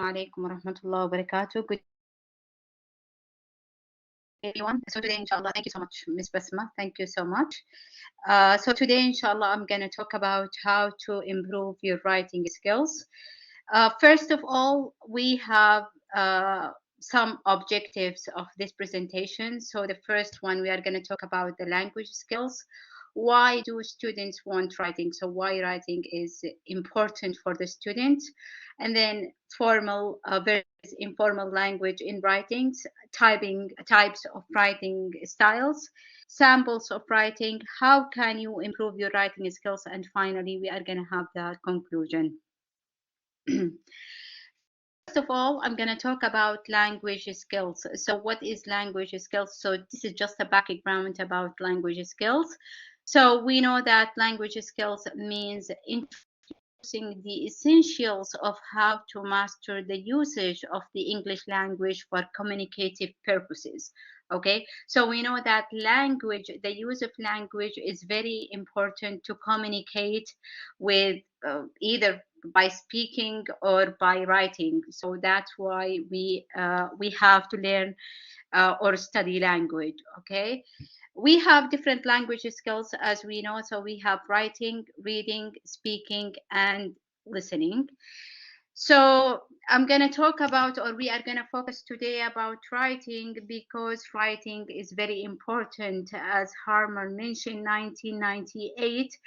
alaikum wa rahmatullahi wa barakatuh. Good everyone. So today, inshallah, thank you so much, Miss Basma. Thank you so much. So today, inshallah, I'm going to talk about how to improve your writing skills. First of all, we have some objectives of this presentation. So the first one, we are going to talk about the language skills. Why do students want writing? So why writing is important for the students, and then formal versus informal language in writings, types of writing styles, samples of writing, how can you improve your writing skills, and finally we are going to have the conclusion. First of all, I'm going to talk about language skills. So what is language skills? So this is just a background about language skills. So we know that language skills means introducing the essentials of how to master the usage of the English language for communicative purposes. Okay, so we know that language, the use of language is very important to communicate with either by speaking or by writing. So that's why we have to learn or study language. Okay, we have different language skills, as we know. So we have writing, reading, speaking, and listening. So I'm going to talk about, or we are going to focus today about writing, because writing is very important. As Harmer mentioned in 1998,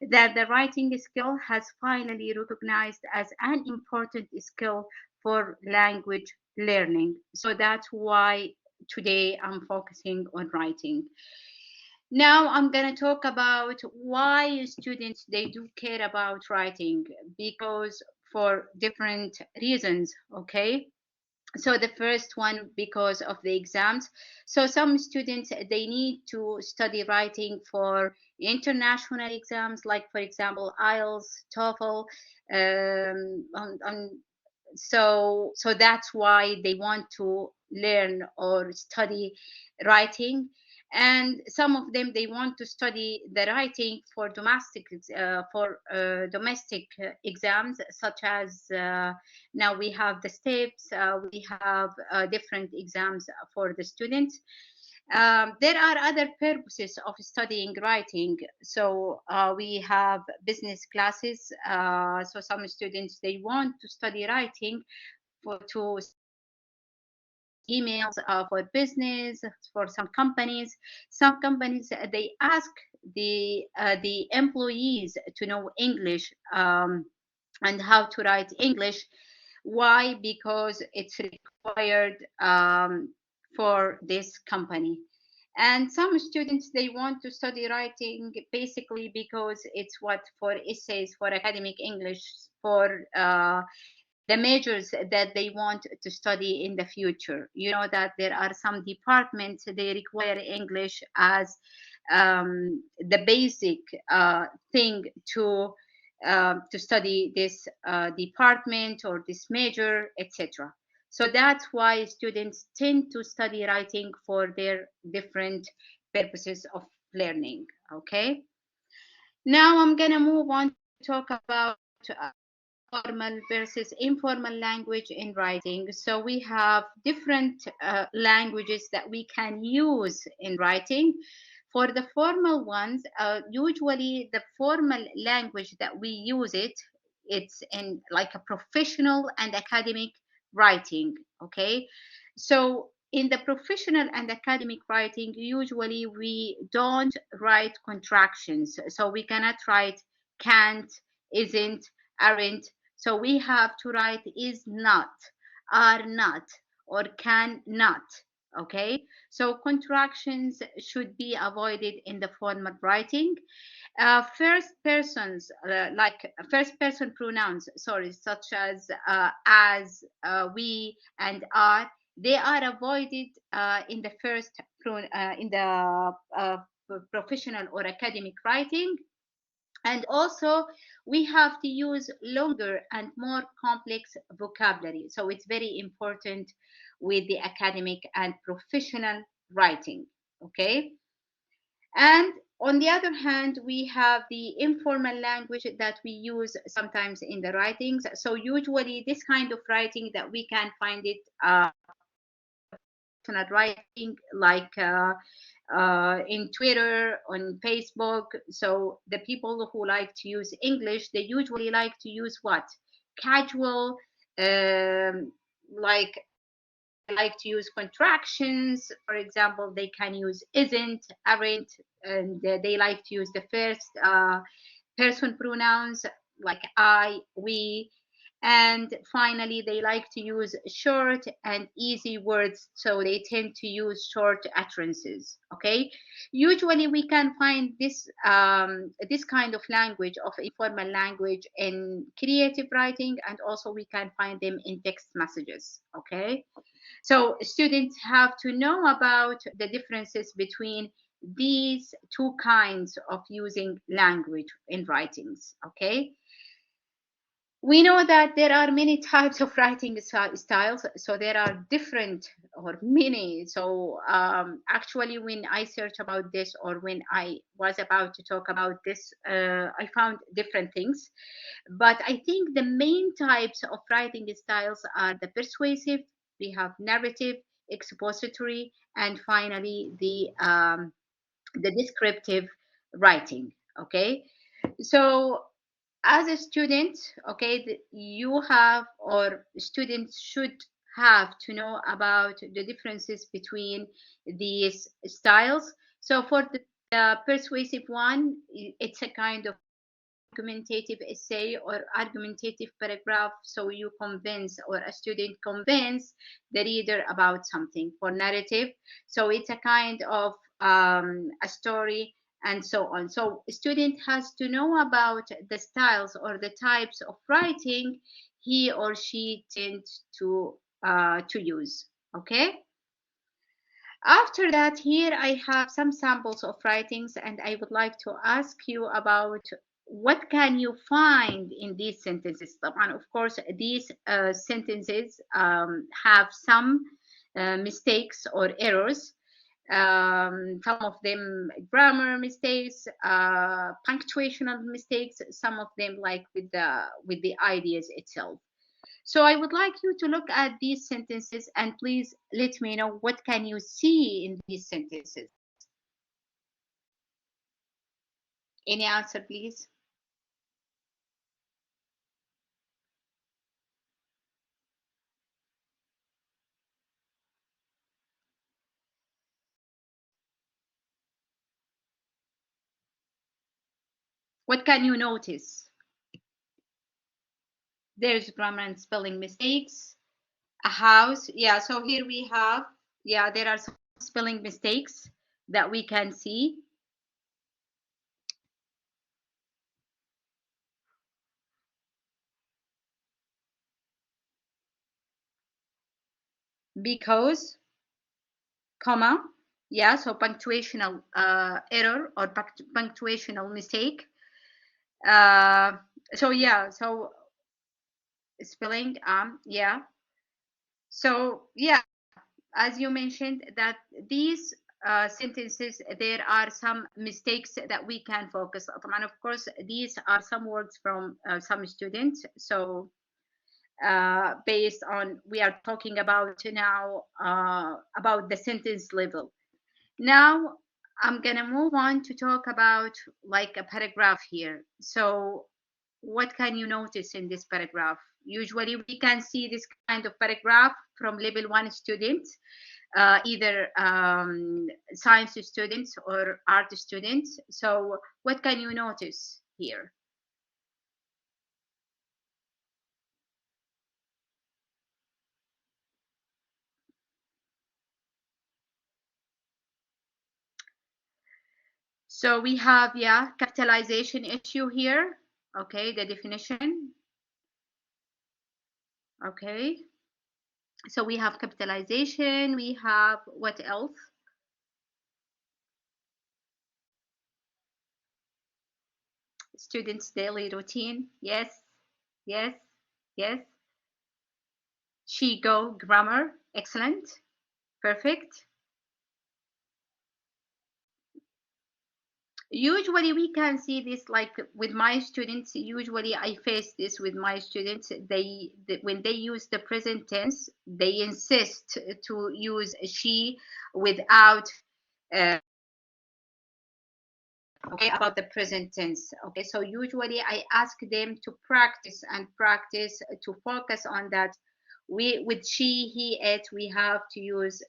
that the writing skill has finally recognized as an important skill for language learning. So that's why today I'm focusing on writing. Now I'm going to talk about why students, they do care about writing, because for different reasons. Okay, so the first one, because of the exams. So some students, they need to study writing for international exams, like for example IELTS, TOEFL. So that's why they want to learn or study writing. And some of them, they want to study the writing for domestic exams, such as now we have the steps, we have different exams for the students. There are other purposes of studying writing. So we have business classes. So some students, they want to study writing to emails for business, for some companies. Some companies, they ask the employees to know English, and how to write English. Why? Because it's required for this company. And some students, they want to study writing basically because it's what, for essays, for academic English, for the majors that they want to study in the future. You know that there are some departments, they require English as the basic thing to study this department or this major, etc. So that's why students tend to study writing for their different purposes of learning. Okay, now I'm gonna move on to talk about formal versus informal language in writing. So we have different languages that we can use in writing. For the formal ones, usually the formal language that we use it's in like a professional and academic writing. Okay, so in the professional and academic writing, usually we don't write contractions. So we cannot write can't, isn't, aren't. So we have to write is not, are not, or can not. Okay, so contractions should be avoided in the formal writing. First persons, like first person pronouns, sorry, such as, we, and are, they are avoided in the in the professional or academic writing. And also, we have to use longer and more complex vocabulary. So it's very important with the academic and professional writing. Okay. And On the other hand, we have the informal language that we use sometimes in the writings. So usually this kind of writing that we can find it writing like in Twitter, on Facebook. So the people who like to use English, they usually like to use what? Casual, like like to use contractions. For example, they can use isn't, aren't, and they like to use the first person pronouns like I, we, and finally they like to use short and easy words, so they tend to use short utterances. Okay, usually we can find this kind of language, of informal language, in creative writing, and also we can find them in text messages. Okay, so students have to know about the differences between these two kinds of using language in writings. Okay, we know that there are many types of writing styles, so there are different or many. So actually when I searched about this, or when I was about to talk about this, I found different things, but I think the main types of writing styles are the persuasive, we have narrative, expository, and finally the descriptive writing. Okay, so as a student, okay, you have, or students should have to know about the differences between these styles. So for the persuasive one, it's a kind of argumentative essay or argumentative paragraph, so you convince, or a student convince the reader about something. For narrative, so it's a kind of a story, and so on. So a student has to know about the styles or the types of writing he or she tends to use. Okay, after that, here I have some samples of writings, and I would like to ask you about what can you find in these sentences. And of course, these sentences have some mistakes or errors. Some of them grammar mistakes, punctuational mistakes. Some of them like with the ideas itself. So I would like you to look at these sentences and please let me know what can you see in these sentences. Any answer, please? What can you notice? There's grammar and spelling mistakes. A house. Yeah, so here we have, yeah, there are some spelling mistakes that we can see. Because, comma, yeah, so punctuational error or punctuational mistake. Uh, so yeah, so spelling, yeah. So yeah, as you mentioned, that these sentences, there are some mistakes that we can focus on. And of course, these are some words from some students. So based on, we are talking about now about the sentence level. Now, I'm gonna move on to talk about like a paragraph here. So what can you notice in this paragraph? Usually we can see this kind of paragraph from level one students, either science students or art students. So what can you notice here? So we have, yeah, capitalization issue here. Okay, the definition. Okay, so we have capitalization. We have what else? Students' daily routine. Yes, yes, yes. She go grammar. Excellent. Perfect. Usually we can see this like with my students. Usually I face this with my students. When they use the present tense, they insist to use she without okay, about the present tense. Okay, so usually I ask them to practice and practice to focus on that. We with she, he, it, we have to use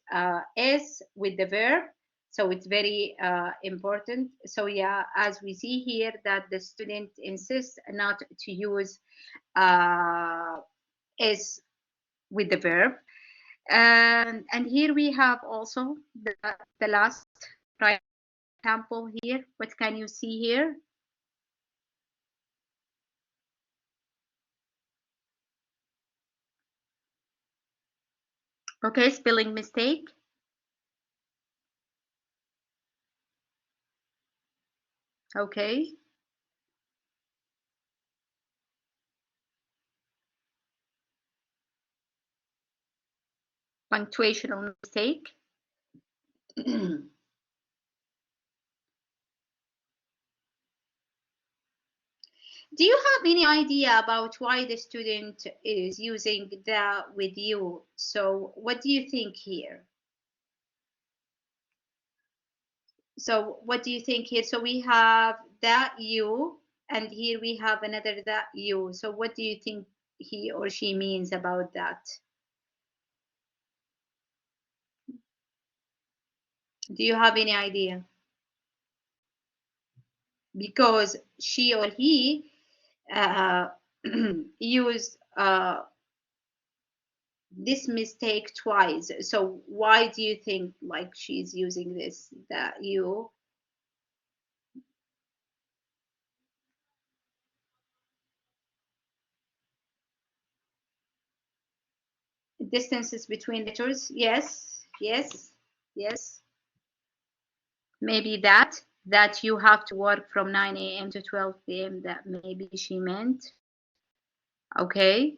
s with the verb, so it's very important. So yeah, as we see here that the student insists not to use uh, s with the verb. And here we have also the last right example here. What can you see here? Okay, spelling mistake. Okay, punctuational mistake. Do you have any idea about why the student is using the with you? So what do you think here? So what do you think here? So we have that you, and here we have another that you. So what do you think he or she means about that? Do you have any idea? Because she or he uh, use this mistake twice. So why do you think like she's using this that you distances between letters? Yes, yes, yes. Maybe that you have to work from 9 a.m. to 12 p.m. That maybe she meant. Okay.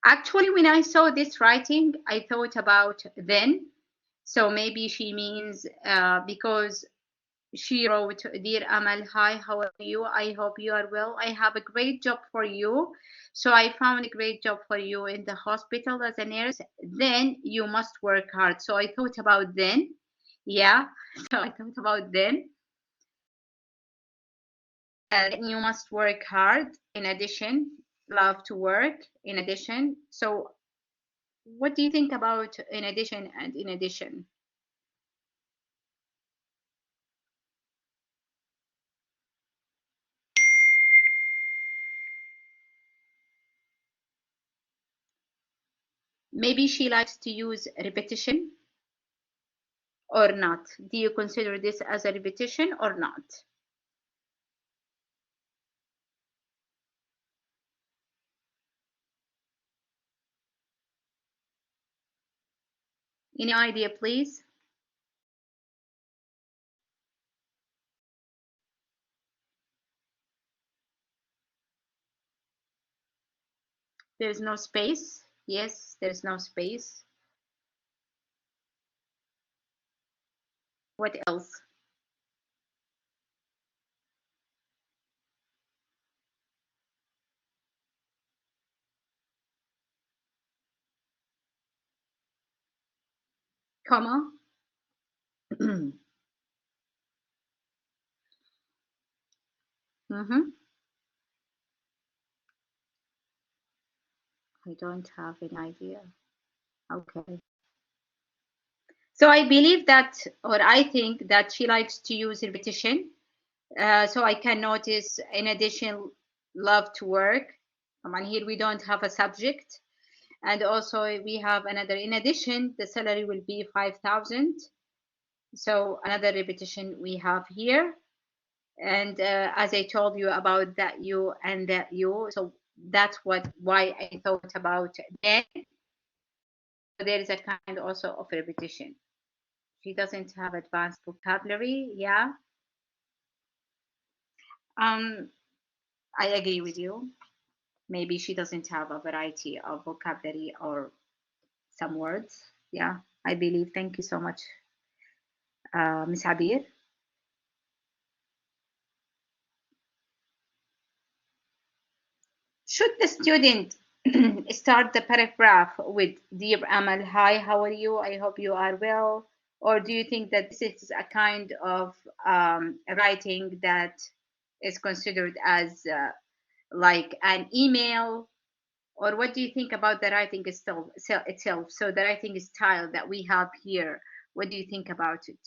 Actually, when I saw this writing, I thought about then. So maybe she means because she wrote, Dear Amal, hi, how are you? I hope you are well. I have a great job for you. So I found a great job for you in the hospital as a nurse. Then you must work hard. So I thought about then. Yeah. So I thought about then. Then you must work hard. In addition, love to work. In addition. So what do you think about in addition and in addition? Maybe she likes to use repetition or not? Do you consider this as a repetition or not? Any idea, please? There's no space. Yes, there's no space. What else? Comma? Mm-hmm. I don't have any idea. Okay. So I believe that, or I think that she likes to use repetition. So I can notice, in addition, love to work. And here we don't have a subject. And also we have another, in addition, the salary will be 5,000. So another repetition we have here. And as I told you about that you and that you, so that's why I thought about then. There is a kind also of repetition. She doesn't have advanced vocabulary. Yeah. um I agree with you. Maybe she doesn't have a variety of vocabulary or some words. Yeah, I believe. Thank you so much, Miss Abir. Should the student start the paragraph with Dear Amal, hi, how are you? I hope you are well. Or do you think that this is a kind of writing that is considered as like an email? Or what do you think about the writing itself? So the writing style that we have here, what do you think about it?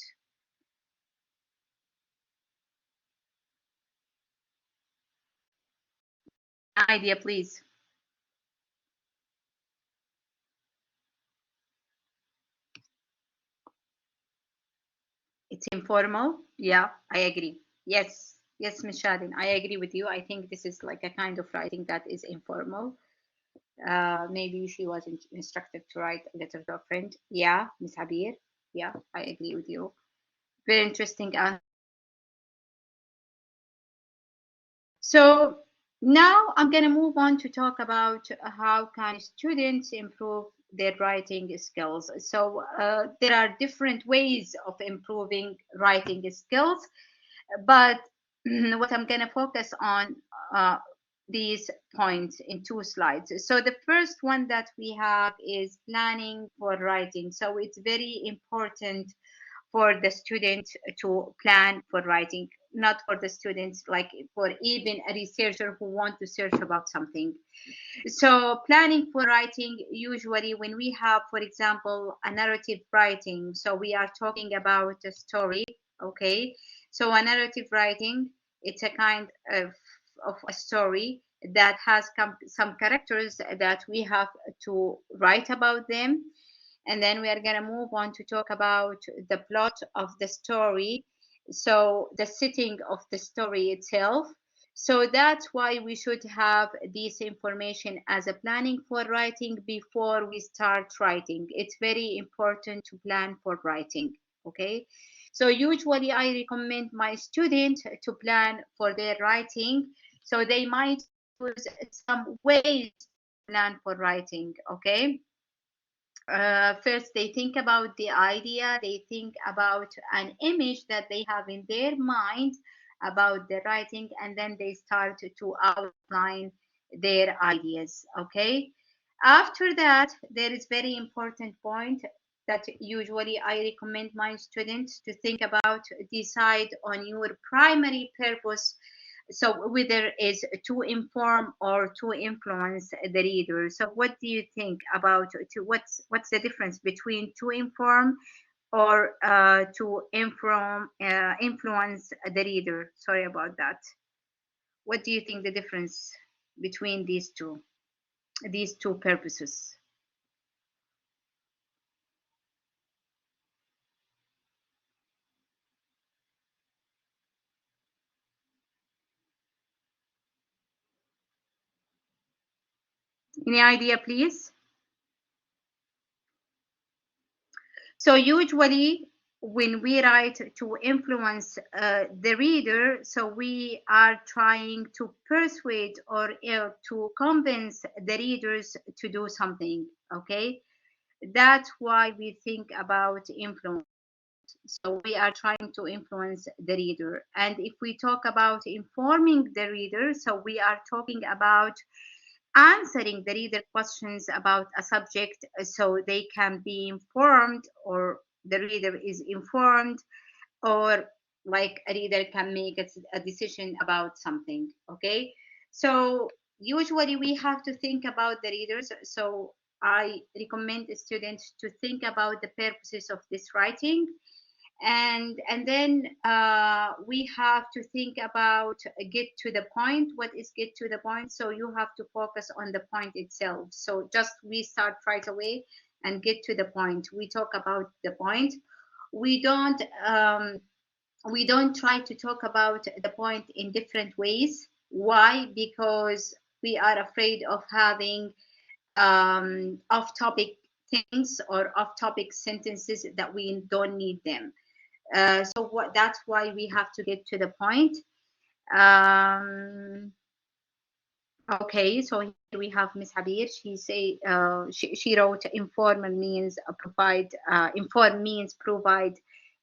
Idea, please. It's informal. Yeah, I agree. Yes, yes, Ms. Shadin, I agree with you. I think this is like a kind of writing that is informal. Maybe she was instructed to write a letter to a friend. Yeah, Ms. Habir. Yeah, I agree with you. Very interesting. So now I'm going to move on to talk about how can students improve their writing skills. So there are different ways of improving writing skills, but what I'm going to focus on uh, these points in two slides. So the first one that we have is planning for writing. So it's very important for the student to plan for writing, not for the students, like for even a researcher who want to search about something. So planning for writing, usually when we have, for example, a narrative writing, so we are talking about a story, okay? So a narrative writing, it's a kind of a story that has some characters that we have to write about them, and then we are going to move on to talk about the plot of the story, so the setting of the story itself. So that's why we should have this information as a planning for writing before we start writing. It's very important to plan for writing. Okay. So usually I recommend my students to plan for their writing. So they might use some ways to plan for writing. Okay. First they think about the idea, they think about an image that they have in their mind about the writing, and then they start to outline their ideas. Okay, after that there is very important point that usually I recommend my students to think about: decide on your primary purpose, so whether is to inform or to influence the reader. So what do you think about what's the difference between to inform or to inform influence the reader? Sorry about that. What do you think the difference between these two purposes? Any idea, please? So usually when we write to influence the reader, so we are trying to persuade or to convince the readers to do something. Okay, that's why we think about influence. So we are trying to influence the reader. And if we talk about informing the reader, so we are talking about answering the reader questions about a subject so they can be informed, or the reader is informed, or like a reader can make a decision about something. Okay, so usually we have to think about the readers. So I recommend the students to think about the purposes of this writing, and then we have to think about get to the point. What is get to the point? So you have to focus on the point itself. So just we start right away and get to the point. We talk about the point. We don't um, we don't try to talk about the point in different ways. Why? Because we are afraid of having off topic things or off topic sentences that we don't need them. That's why we have to get to the point. Um, okay, so here we have Miss Habir. She wrote informal means inform means provide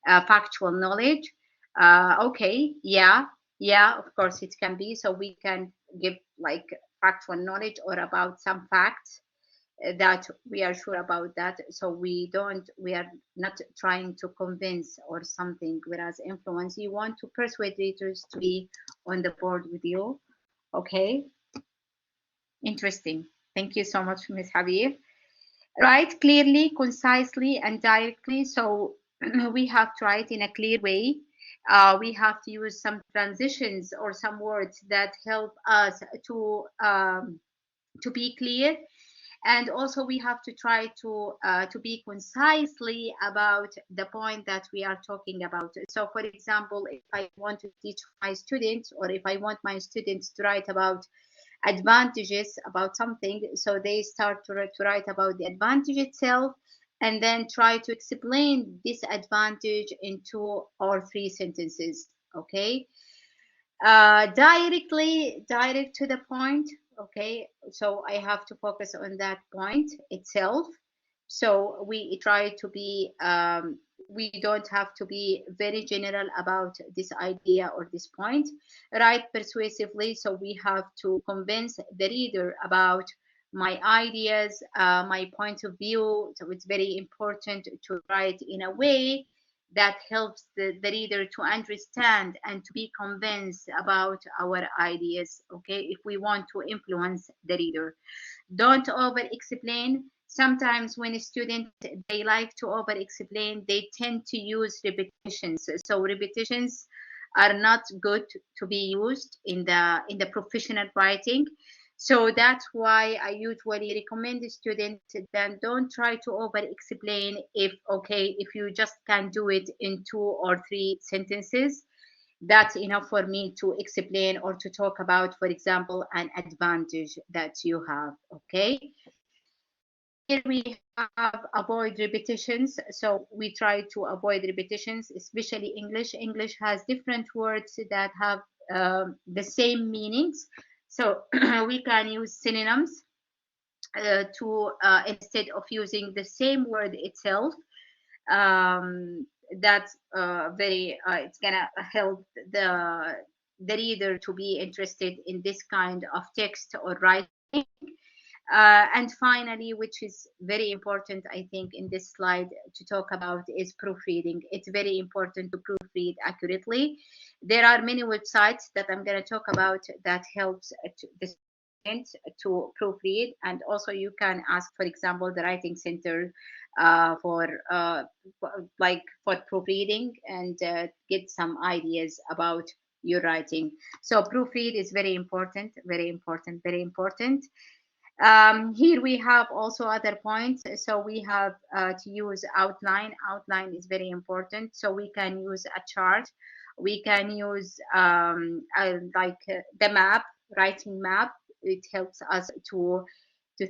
factual knowledge. Okay, yeah, yeah, of course it can be. So we can give like factual knowledge or about some facts that we are sure about that. So we are not trying to convince or something, whereas influence, you want to persuade readers to be on the board with you. Okay, interesting. Thank you so much, Ms. Habib. Write clearly, concisely, and directly. So we have to write in a clear way. We have to use some transitions or some words that help us to be clear, and also we have to try to be concisely about the point that we are talking about. So for example, if I want to teach my students, or if I want my students to write about advantages about something, so they start to write about the advantage itself, and then try to explain this advantage in 2 or 3 sentences. Okay, direct to the point. Okay, so I have to focus on that point itself. So we try to be we don't have to be very general about this idea or this point. Write persuasively, so we have to convince the reader about my ideas, my point of view. So it's very important to write in a way that helps the reader to understand and to be convinced about our ideas. Okay, if we want to influence the reader, don't over explain. Sometimes when a student, they like to over explain, they tend to use repetitions. So repetitions are not good to be used in the professional writing. So that's why I usually recommend the students, then don't try to over explain. If okay, if you just can do it in 2 or 3 sentences, that's enough for me to explain or to talk about, for example, an advantage that you have. Okay, here we have avoid repetitions. So we try to avoid repetitions, especially English. English has different words that have the same meanings. So we can use synonyms to instead of using the same word itself. That's very it's gonna help the reader to be interested in this kind of text or writing. And finally, which is very important, I think, in this slide to talk about, is proofreading. It's very important to proofread accurately. There are many websites that I'm going to talk about that helps the student to proofread, and also you can ask, for example, the Writing Center like for proofreading, and get some ideas about your writing. So proofread is very important, very important, very important. Here we have also other points. So we have to use outline. Outline is very important. So we can use a chart. We can use the map, writing map. It helps us to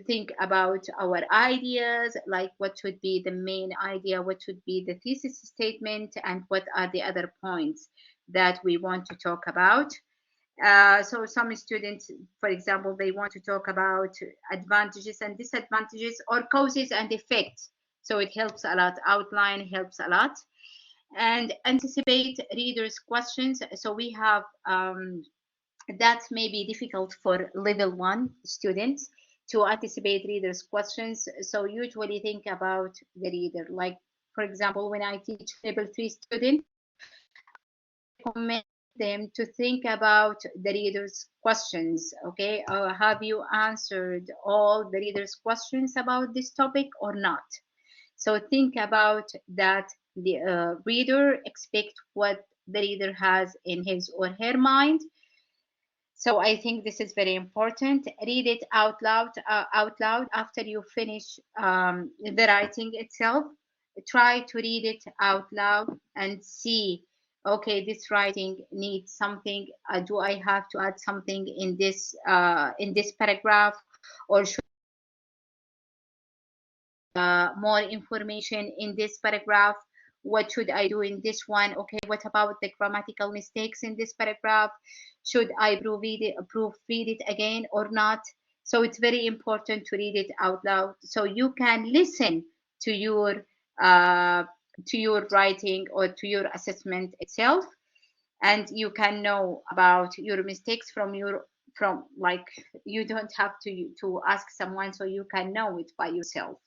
think about our ideas, like what should be the main idea, what should be the thesis statement, and what are the other points that we want to talk about. So some students, for example, they want to talk about advantages and disadvantages or causes and effects. So it helps a lot. Outline helps a lot. And anticipate readers' questions. So we have that may be difficult for level 1 students to anticipate readers' questions. So usually think about the reader. Like, for example, when I teach level 3 students, recommend them to think about the reader's questions. Okay, have you answered all the reader's questions about this topic or not? So think about that. The reader expect what the reader has in his or her mind. So I think this is very important. Read it out loud after you finish the writing itself. Try to read it out loud and see, okay, this writing needs something. Do I have to add something in this paragraph, or should more information in this paragraph? What should I do in this one? Okay, what about the grammatical mistakes in this paragraph? Should I proofread it again or not? So it's very important to read it out loud so you can listen to uh, your writing or to your assessment itself, and you can know about your mistakes from, like, you don't have to ask someone, so you can know it by yourself.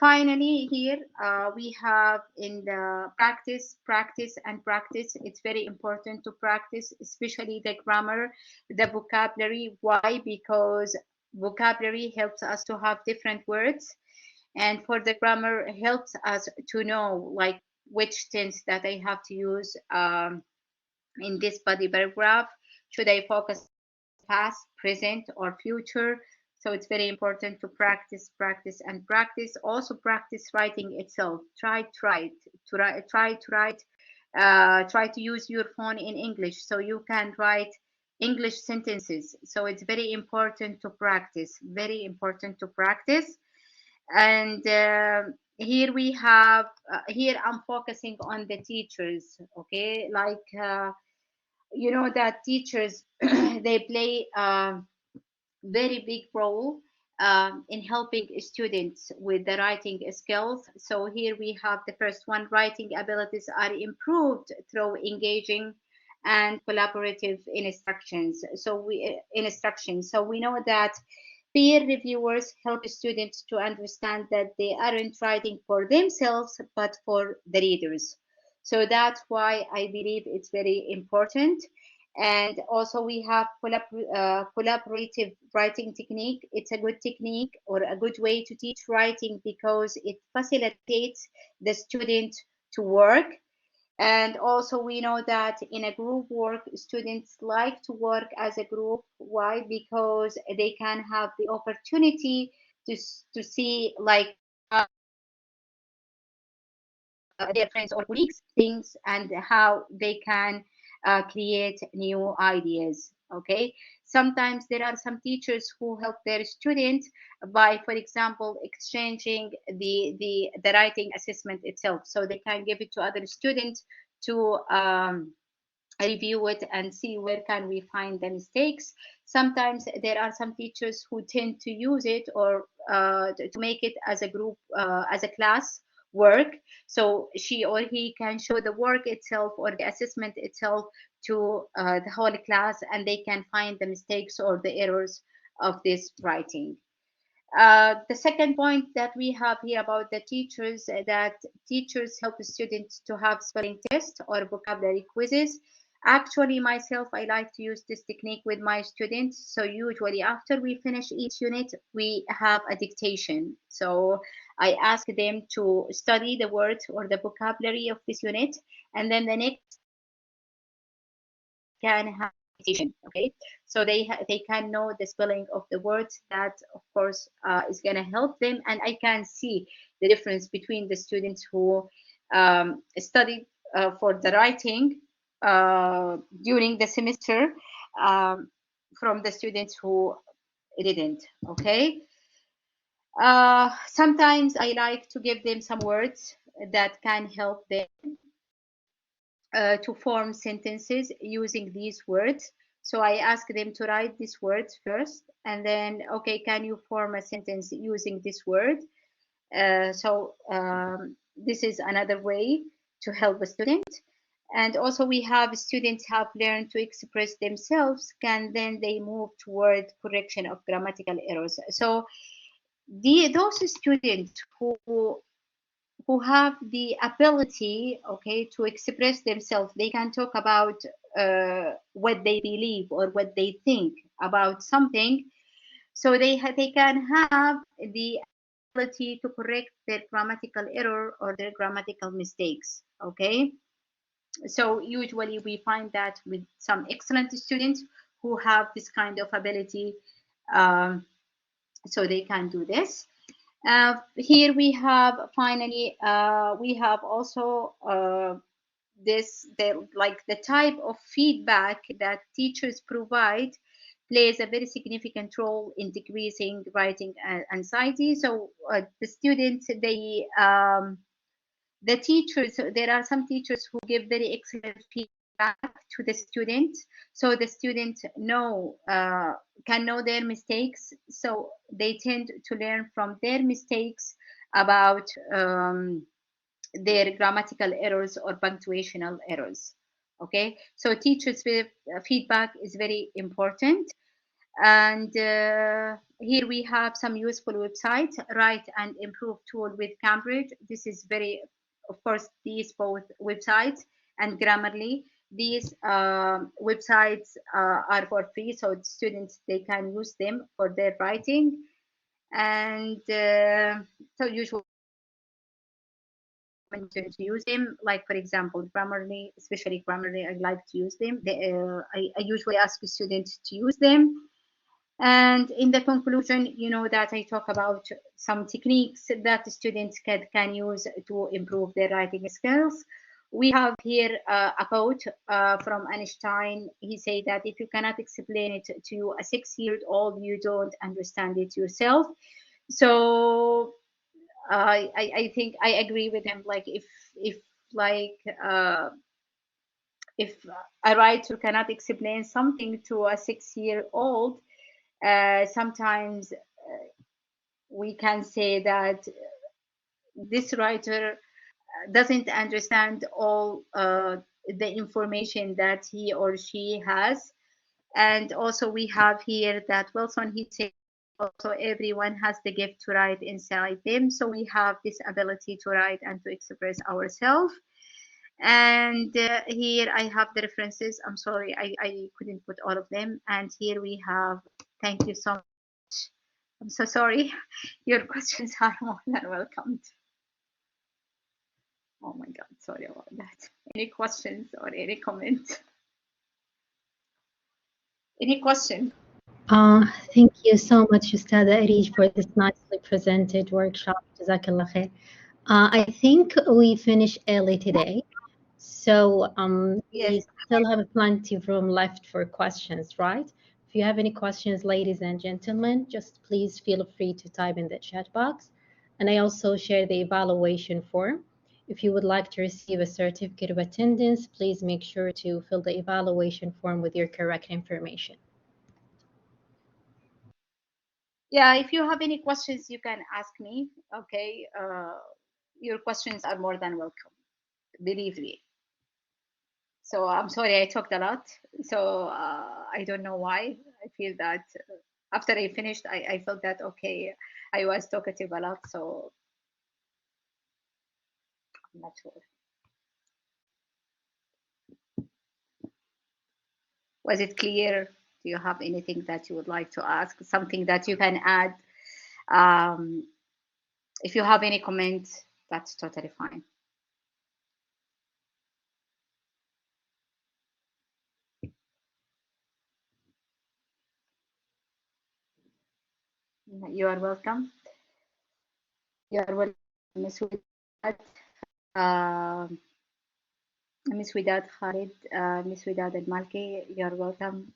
Finally, here we have in the practice, practice, and practice. It's very important to practice, especially the grammar, the vocabulary. Why? Because vocabulary helps us to have different words, and for the grammar helps us to know, like, which tense that I have to use in this body paragraph. Should I focus past, present, or future? So it's very important to practice, practice, and practice. Also practice writing itself. Try to write. Try to use your phone in English so you can write English sentences. So it's very important to practice. Very important to practice. And here we have here I'm focusing on the teachers. Okay, like you know that teachers they play very big role in helping students with the writing skills. So here we have the first one: writing abilities are improved through engaging and collaborative instructions. So we know that peer reviewers help students to understand that they aren't writing for themselves but for the readers. So that's why I believe it's very important. And also we have collaborative writing technique. It's a good technique or a good way to teach writing because it facilitates the student to work. And also we know that in a group work, students like to work as a group. Why? Because they can have the opportunity to see, like, their friends or colleagues things and how they can create new ideas. Okay, sometimes there are some teachers who help their students by, for example, exchanging the writing assessment itself, so they can give it to other students to review it and see where can we find the mistakes. Sometimes there are some teachers who tend to use it or to make it as a group, as a class work, so she or he can show the work itself or the assessment itself to the whole class, and they can find the mistakes or the errors of this writing. The second point that we have here about the teachers, that teachers help students to have spelling tests or vocabulary quizzes. Actually, myself, I like to use this technique with my students. So usually after we finish each unit, we have a dictation. So I ask them to study the words or the vocabulary of this unit, and then the next can have dictation. Okay, so they can know the spelling of the words. That of course is going to help them, and I can see the difference between the students who studied for the writing during the semester um, from the students who didn't. Okay, sometimes I like to give them some words that can help them to form sentences using these words. So I ask them to write these words first, and then, okay, can you form a sentence using this word? This is another way to help a student. And also we have students have learned to express themselves, can then they move toward correction of grammatical errors. So those students who have the ability, okay, to express themselves, they can talk about what they believe or what they think about something, so they can have the ability to correct their grammatical error or their grammatical mistakes. Okay, so usually we find that with some excellent students who have this kind of ability, um, so they can do this. Here we have finally we have also like the type of feedback that teachers provide plays a very significant role in decreasing writing anxiety. So the students, the teachers, there are some teachers who give very excellent feedback to the students, so the students know can know their mistakes, so they tend to learn from their mistakes about their grammatical errors or punctuational errors. Okay, so teachers' feedback is very important. And here we have some useful websites, Write and Improve tool with Cambridge. This is very, of course, these both websites and Grammarly. These websites are for free, so students, they can use them for their writing. And so usually to use them, like for example, Grammarly, especially Grammarly, I like to use them. I usually ask students to use them. And in the conclusion, you know that I talk about some techniques that students can use to improve their writing skills. We have here a quote from Einstein. He said that if you cannot explain it to a 6-year-old, you don't understand it yourself. So I think I agree with him. Like if like if a writer cannot explain something to a 6-year-old, sometimes we can say that this writer doesn't understand all the information that he or she has. And also we have here that Wilson, he said also everyone has the gift to write inside them. So we have this ability to write and to express ourselves. And here I have the references. I'm sorry, I couldn't put all of them. And here we have, thank you so much. I'm so sorry. Your questions are more than welcome. Oh my God, sorry about that. Any questions or any comments? Any question? Thank you so much, Ustada Areej, for this nicely presented workshop. Jazakallah khair. I think we finished early today, so Yes. we still have plenty of room left for questions, right? If you have any questions, ladies and gentlemen, just please feel free to type in the chat box. And I also share the evaluation form. If you would like to receive a certificate of attendance, please make sure to fill the evaluation form with your correct information. Yeah, if you have any questions, you can ask me. Okay. Your questions are more than welcome. Believe me. So I'm sorry I talked a lot. So I don't know why. I feel that after I finished, I felt that okay, I was talkative a lot. So I'm not sure. Was it clear? Do you have anything that you would like to ask? Something that you can add? Um, if you have any comments, that's totally fine. You are welcome. You are welcome, Miss Widad, Miss Widad Khalid, Miss Widad Al Malki. You are welcome.